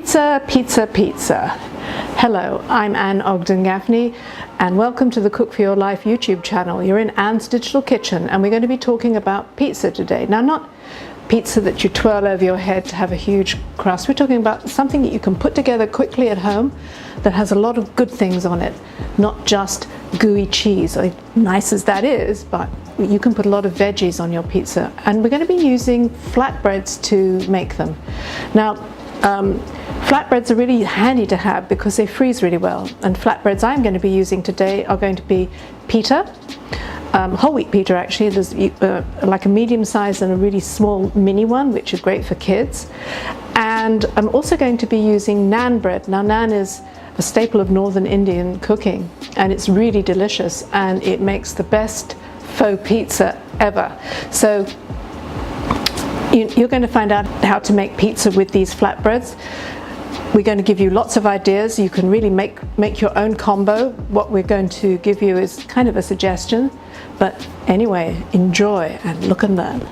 Pizza, pizza, pizza. Hello, I'm Anne Ogden-Gaffney and welcome to the Cook for Your Life YouTube channel. You're in Anne's Digital Kitchen and we're going to be talking about pizza today. Now, not pizza that you twirl over your head to have a huge crust. We're talking about something that you can put together quickly at home that has a lot of good things on it, not just gooey cheese, nice as that is, but you can put a lot of veggies on your pizza. And we're going to be using flatbreads to make them. Now, flatbreads are really handy to have because they freeze really well. And flatbreads I'm going to be using today are going to be pita, whole wheat pita actually. There's like a medium size and a really small mini one, which are great for kids. And I'm also going to be using naan bread. Now, naan is a staple of northern Indian cooking and it's really delicious and it makes the best faux pizza ever. So you're going to find out how to make pizza with these flatbreads. We're going to give you lots of ideas. You can really make your own combo. What we're going to give you is kind of a suggestion, but anyway, enjoy and look and learn.